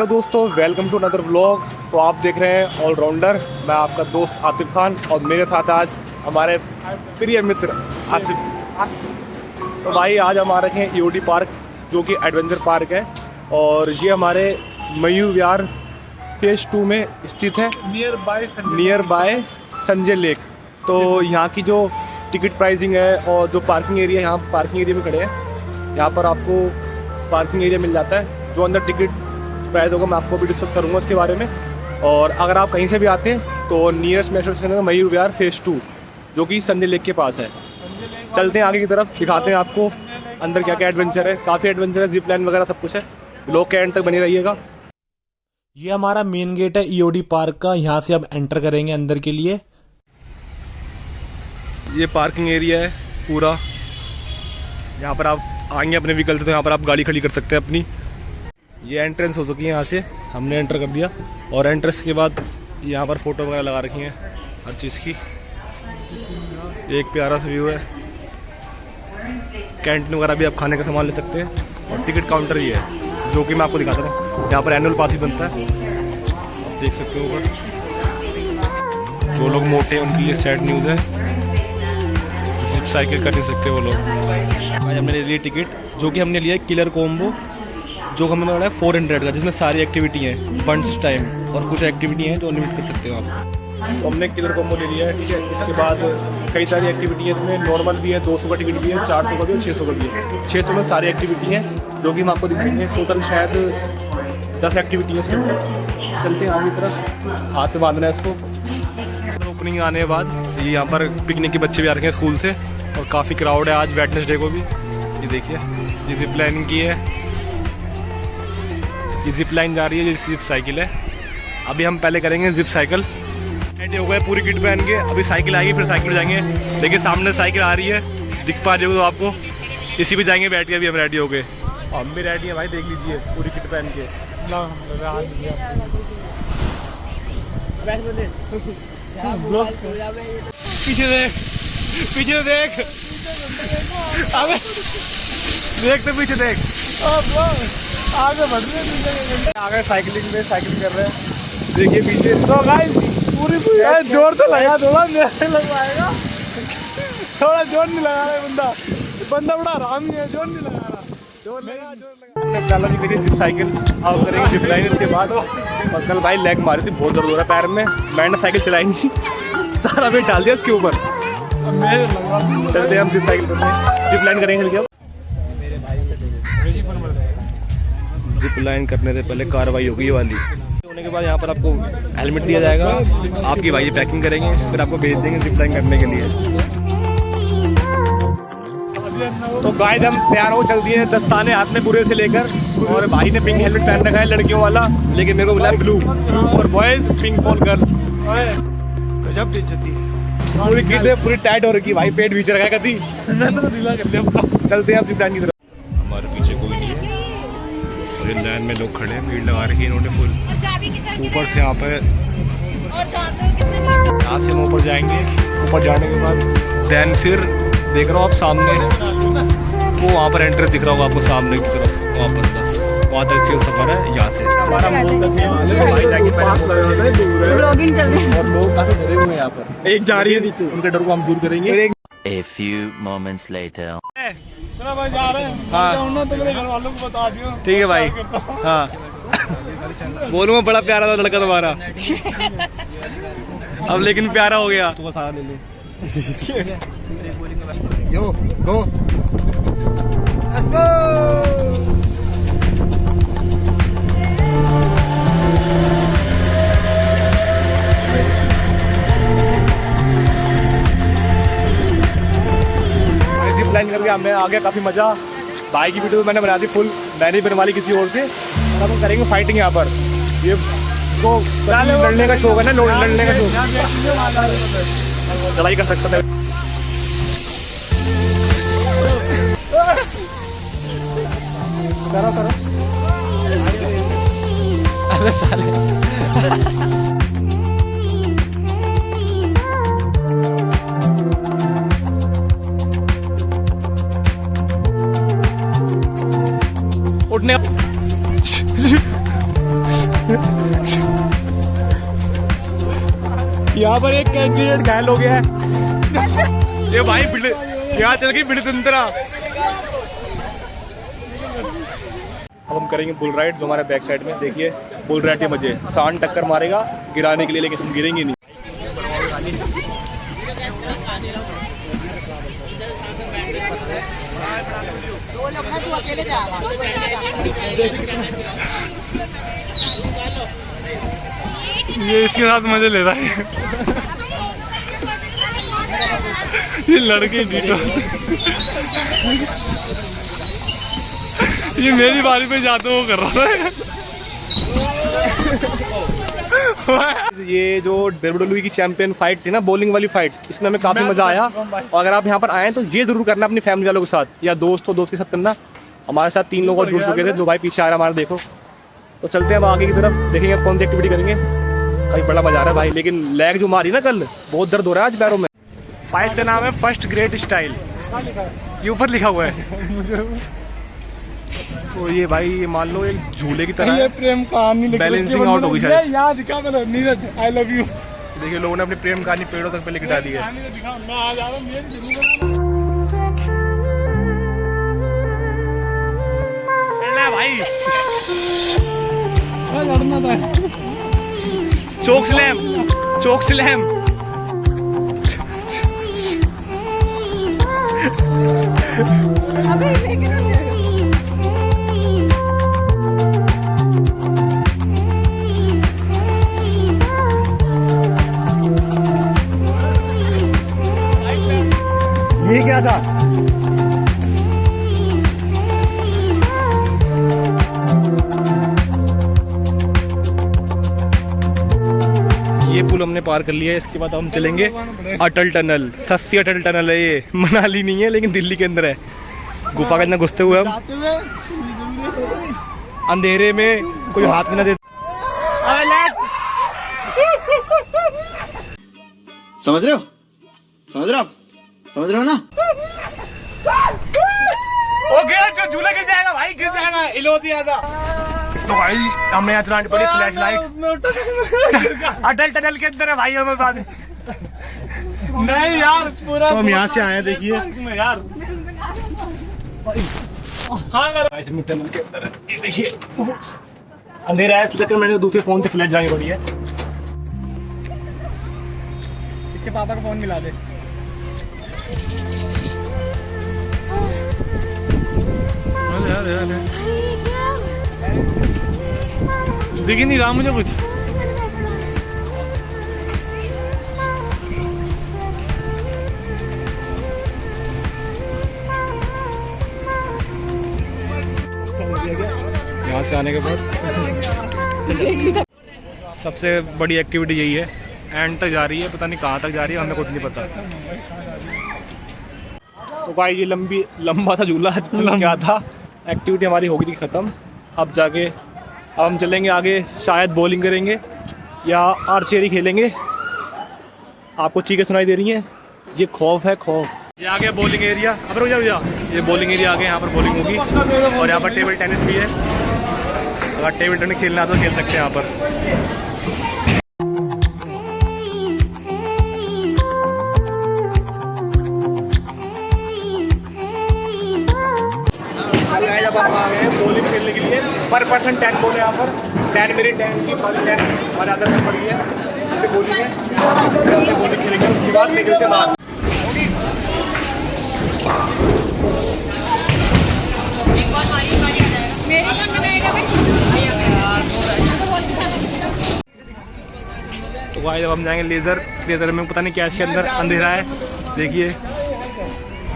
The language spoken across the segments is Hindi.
हेलो दोस्तों, वेलकम टू अनदर व्लॉग। तो आप देख रहे हैं ऑलराउंडर। मैं आपका दोस्त आतिफ खान और मेरे साथ आज हमारे प्रिय मित्र आसिफ। तो भाई आज हम आ रखे हैं ईओडी पार्क, जो कि एडवेंचर पार्क है और ये हमारे मयूर विहार फेज़ 2 में स्थित है, नियर बाय संजय लेक। तो यहाँ की जो टिकट प्राइसिंग है और जो पार्किंग एरिया, यहाँ पार्किंग एरिया में खड़े हैं, यहाँ पर आपको पार्किंग एरिया मिल जाता है। जो अंदर टिकट प्राइस होगा मैं आपको भी डिस्कस करूँगा उसके बारे में। और अगर आप कहीं से भी आते हैं तो नियरेस्ट मेट्रो स्टेशन है मयूर विहार फेज़ 2, जो कि संजय लेक के पास है। चलते हैं आगे की तरफ, दिखाते हैं आपको अंदर क्या क्या एडवेंचर है। काफ़ी एडवेंचर है, जिप लाइन वगैरह सब कुछ है। लोग के एंड तक बने रहिएगा। ये हमारा मेन गेट है ईओडी पार्क का। यहाँ से अब एंटर करेंगे अंदर के लिए। ये पार्किंग एरिया है पूरा। यहाँ पर आप आएंगे अपने व्हीकल से तो यहाँ पर आप गाड़ी खड़ी कर सकते हैं अपनी। ये एंट्रेंस हो चुकी है, यहाँ से हमने एंटर कर दिया। और एंट्रेंस के बाद यहाँ पर फ़ोटो वगैरह लगा रखी हैं हर चीज़ की। एक प्यारा सा व्यू है। कैंटीन वगैरह भी आप खाने का सामान ले सकते हैं। और टिकट काउंटर ही है, जो कि मैं आपको दिखाता हूँ। यहाँ पर एनुअल पास ही बनता है, आप देख सकते हो ऊपर। जो लोग मोटे हैं उनके लिए सैड न्यूज़ है, जिप साइकिल कर नहीं सकते वो लोग। भाई हमने ले ली टिकट, जो कि हमने लिया है किलर कॉम्बो, जो हमने पड़ा है 400 का, जिसमें सारी एक्टिविटी हैं फंड्स टाइम और कुछ एक्टिविटी हैं जो लिमिट कर सकते हो आप। तो हमने किलर कॉम्बो ले लिया है, ठीक है। इसके बाद कई सारी एक्टिविटी है, इसमें नॉर्मल भी है, 200 का टिकट भी है, 400 का भी है, 600 का भी है। 600 में सारी एक्टिविटी हैं, जो कि हम आपको दिखाएंगे। टोटल शायद 10 एक्टिविटी है इसके अंदर। चलते हैं आगे की तरफ, हाथ में बांधना है इसको। ओपनिंग आने के बाद ये यहाँ पर पिकनिक के बच्चे भी आ रखे हैं स्कूल से, और काफ़ी क्राउड है आज वेडनेसडे को भी। ये देखिए, ये जिप लाइन की है, ये जिप लाइन जा रही है, ये जिप साइकिल है। अभी हम पहले करेंगे जिप साइकिल। रेडी हो गए पूरी किट पहन के, अभी साइकिल आएगी फिर साइकिल जाएंगे। देखिए सामने साइकिल आ रही है, दिख पा रही हो तो आपको। इसी पे जाएंगे बैठ के। अभी हम रेडी हो गए, हम भी रेडी हैं भाई, देख लीजिए पूरी किट पहन के। पीछे देख, पीछे देख, अबे देख तो पीछे देख। आगे बढ़ रहे हैं, आगे साइकिलिंग में साइकिल कर रहे हैं। देखिए पीछे तो गाइस पूरी जोर तो लगा, थोड़ा लग पाएगा। थोड़ा जोर नहीं लगा रहा है बंदा बड़ा आराम है, जोर नहीं लगा रहा। जोर लगा देखिए जिप साइकिल आप करेंगे जिप लाइन इसके बाद। और कल भाई लेग मारी थी, बहुत दर्द हो रहा है पैर में। मैंने साइकिल चलाई नहीं, सारा वेट डाल दिया इसके ऊपर। चलते हैं हम जिप साइकिल करते हैं, जिप लाइन करेंगे। क्या जिप लाइन करने से पहले कार्रवाई होगी ये वाली। होने के बाद यहाँ पर आपको हेलमेट दिया जाएगा, आपकी भाई पैकिंग करेंगे, फिर आपको भेज देंगे जिप लाइन करने के लिए। तो गाइस हम तैयार हो चल दिए, दस्ताने हाथ में पूरे से लेकर। और भाई ने पिंक हेलमेट पहन रखा है लड़कियों वाला, लेकिन मेरे को बोला blue for boys, pink for girl. गजब बेइज्जती, पूरी किट पूरी टाइट हो रखी भाई, पेट बीच रखा है कभी। तो ढीला कर दिया। चलते हैं आप जिप लाइन की तरफ। हमारे पीछे कोई नहीं है, लाइन में लोग खड़े हैं, भीड़ लगा रखी है इन्होंने फुल। ऊपर से यहाँ पे यहाँ से हम ऊपर जाएंगे। ऊपर जाने के बाद देन फिर देख रहा हूँ आप सामने वो वहाँ पर एंट्रेंस दिख रहा होगा आपको सामने की तरफ, वहाँ पर बस वहाँ तक की सफर है यहाँ से। ब्लॉगिंग चल रही है और लोग काफी डरे हुए हैं यहाँ पर, एक जा रही है नीचे, उनके डर को हम दूर करेंगे। A few moments later. भाई जा रहे हैं, हाँ तो मेरे घर वालों को बता दियो। ठीक है भाई, हाँ बोलूँगा बड़ा प्यारा था लड़का तुम्हारा। अब लेकिन प्यारा हो गया। तुम्हारा सारा ले ले। यो गो लेट्स गो। प्लान करके हमें आ गया, काफ़ी मज़ा। भाई की वीडियो मैंने बना दी फुल, मैंने बनवा ली किसी और से। अब हम करेंगे फाइटिंग यहाँ पर। ये तो लड़ने का शौक है ना, लड़ने का शौक, लड़ाई कर सकता है। करो करो अबे साले। उठने यहाँ पर एक कैंडिडेट घायल हो गया है। ये भाई यहाँ चल गई बिड़तंत्रा। अब हम करेंगे बुल राइड जो हमारे बैक साइड में, देखिए बुल राइड के मजे। सांड टक्कर मारेगा गिराने के लिए, लेकिन हम गिरेंगे नहीं। ये इसके साथ मजे ले रहा है। ये लड़के डीटो, ये मेरी बारी पे जाते वो कर रहा है। ये जो WWE की चैंपियन फाइट थी ना, बॉलिंग वाली फाइट, इसमें हमें काफी मजा आया। और अगर आप यहाँ पर आए तो ये जरूर करना अपनी फैमिली वालों के साथ, या दोस्त हो दोस्त के साथ करना। हमारे साथ 3 लोग और जुड़ चुके थे, जो भाई पीछे आ रहा है हमारा, देखो। तो चलते हैं अब आगे की तरफ, देखेंगे अब कौन सी एक्टिविटी करेंगे। काफी बड़ा मजा आ रहा है भाई, लेकिन लैग जो मारी ना कल, बहुत दर्द हो रहा है आज पैरों में। पाइस का नाम है फर्स्ट ग्रेट स्टाइल, ये ऊपर लिखा हुआ है। तो ये भाई ये मान लो एक झूले की तरह, ये प्रेम कहानी बैलेंसिंग आउट होगी शायद। यहाँ दिखा मतलब नीरज आई लव यू। देखिए लोगों ने अपनी प्रेम कहानी पेड़ों तक पे लिख डाली है। भाई लड़ना था। Choke slam, choke slam. ये क्या था? ये पुल हमने पार कर लिया है। इसके बाद हम चलेंगे अटल टनल। सस्ती अटल टनल है ये, मनाली नहीं है लेकिन दिल्ली के अंदर है। गुफा के अंदर घुसते हुए हम अंधेरे में कोई हाथ में ना दे। समझ रहे हो? समझ रहे हो आप? समझ रहे हो ना? ओ गया, जो झूला गिर जाएगा भाई, गिर जाएगा। इलोती आधा। तो भाई हमने यहाँ चलानी पड़ी फ्लैश लाइट। अटल टनल के अंदर है भाई, हमें बात नहीं यार पूरा। तो हम यहाँ से आए हैं, देखिए यार। हाँ टनल के अंदर है, ये देखिए अंधेरा है, चक्कर मैंने दूसरे फोन से फ्लैश जानी पड़ी है। इसके पापा का फोन मिला दे। दिख ही नहीं रहा मुझे कुछ। यहाँ से आने के बाद सबसे बड़ी एक्टिविटी यही है, एंड तक जा रही है, पता नहीं कहाँ तक जा रही है, हमें कुछ नहीं पता। तो भाई ये लंबा सा झूला क्या था, एक्टिविटी हमारी हो गई थी ख़त्म। अब हम चलेंगे आगे, शायद बॉलिंग करेंगे या आर्चरी खेलेंगे। आपको चीखें सुनाई दे रही हैं, ये खौफ है, खौफ। ये आ गया बॉलिंग एरिया। अब रुक जाओ, ये बॉलिंग एरिया आ गया, यहाँ पर बॉलिंग होगी। और यहाँ पर टेबल टेनिस भी है, अगर टेबल टेनिस खेलना है तो खेल सकते हैं यहाँ पर। जब हम आ गए बॉलिंग खेलने के लिए, पर पर्सन 10 बॉल है यहाँ पर। 10 मेरी 10 की, 10 हमारे आदर में पड़ी है। इसे बॉलिंग है, बॉलिंग खेलेंगे, उसके बाद लेकर से बाहर। तो भाई जब हम जाएंगे लेज़र में, पता नहीं क्या इसके अंदर, अंधेरा है, देखिए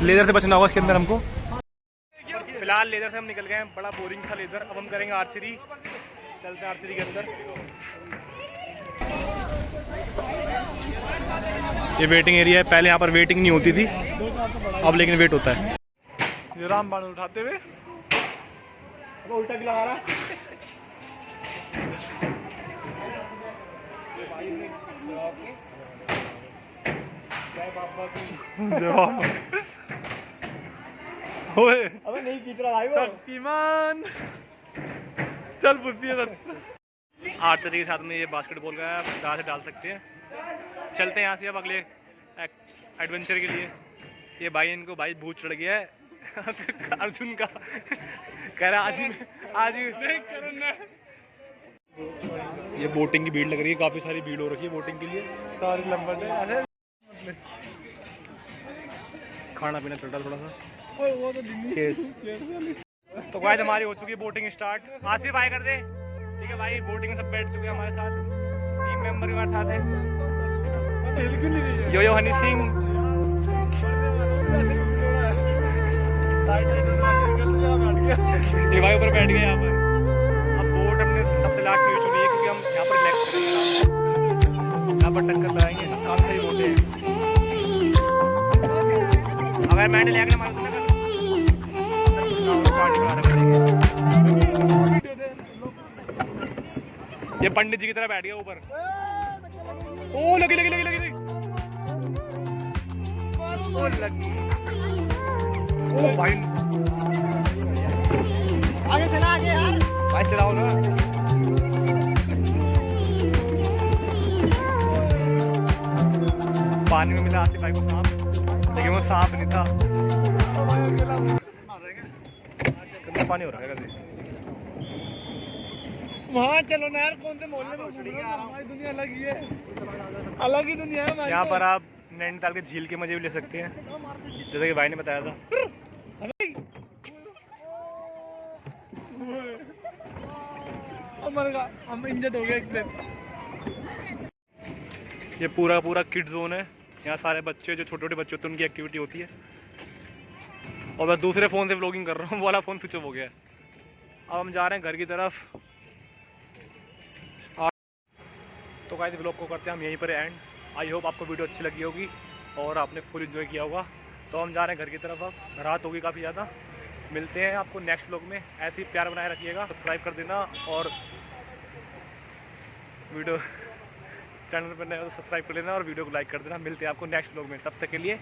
लेज़र से बचना होगा इसके अंदर हमको। फिलहाल लेज़र से हम निकल गए हैं, बड़ा बोरिंग था लेज़र। अब हम करेंगे आर्चरी, चलते हैं आर्चरी के अंदर। ये वेटिंग एरिया है, पहले यहाँ पर वेटिंग नहीं होती थी, अब लेकिन वेट होता है। ये रामबाण उठाते हुए उल्टा भी लगा रहा है। अबे नहीं खींच रहा भाई वो। शक्तिमान चल पूछती है। आर्चरी के साथ में ये बास्केटबॉल का है, आप जहाँ से डाल सकते हैं। चलते हैं यहाँ से अब अगले एडवेंचर के लिए। ये भाई इनको भाई भूत चढ़ गया है अर्जुन का, कह रहा आज नहीं करना। ये बोटिंग की भीड़ लग रही है, काफ़ी सारी भीड़ हो रखी है बोटिंग के लिए। सारी लंबा खाना पीना चल रहा थोड़ा सा। तो गाइस हमारी हो चुकी है बोटिंग स्टार्ट। आसिफ भाई कर दे। ठीक है भाई, बोटिंग में सब बैठ चुके हैं हमारे साथ, टीम मेंबर हमारे साथ है। यो हनी सिंह, ये भाई ऊपर बैठ गए यहाँ पर। अब बोट हमने सबसे लास्ट में चुनी है क्योंकि हम यहाँ पर रिलैक्स करेंगे, यहाँ पर टक्कर लगाएंगे। काफी सारी बोटें हैं। अगर मैंने ले आकर मारा ये पंडित जी की तरह बैठ गया ऊपर। ओ लगी लगी लगी लगी ओ लगी। ओ भाई आगे चला, आगे यार भाई चलाओ ना। पानी में मिला आसिफ भाई को सांप, लेकिन वो सांप नहीं था। कितना पानी हो रहा है कैसे? वहाँ चलो ना यार, कौन से मोहल्ले में हमारी दुनिया अलग ही है, अलग ही दुनिया है। यहाँ पर आप नैनीताल के झील के मजे भी ले सकते हैं, जैसे कि भाई ने बताया था। हम इंजर्ड हो गए एकदम। ये पूरा पूरा किड जोन है, यहाँ सारे बच्चे जो छोटे छोटे बच्चे होते हैं उनकी एक्टिविटी होती है। और मैं दूसरे फ़ोन से व्लॉगिंग कर रहा हूँ, वो वाला फ़ोन स्विच ऑफ हो गया है। अब हम जा रहे हैं घर की तरफ। तो गाइस व्लॉग को करते हैं हम यहीं पर एंड। आई होप आपको वीडियो अच्छी लगी होगी और आपने फुल एंजॉय किया होगा। तो हम जा रहे हैं घर की तरफ। अब रात होगी काफ़ी ज़्यादा। मिलते हैं आपको नेक्स्ट व्लॉग में। ऐसे ही प्यार बनाए रखिएगा, सब्सक्राइब कर देना और वीडियो चैनल पर नए हो तो सब्सक्राइब कर लेना और वीडियो को लाइक कर देना। मिलते हैं आपको नेक्स्ट व्लॉग में, तब तक के लिए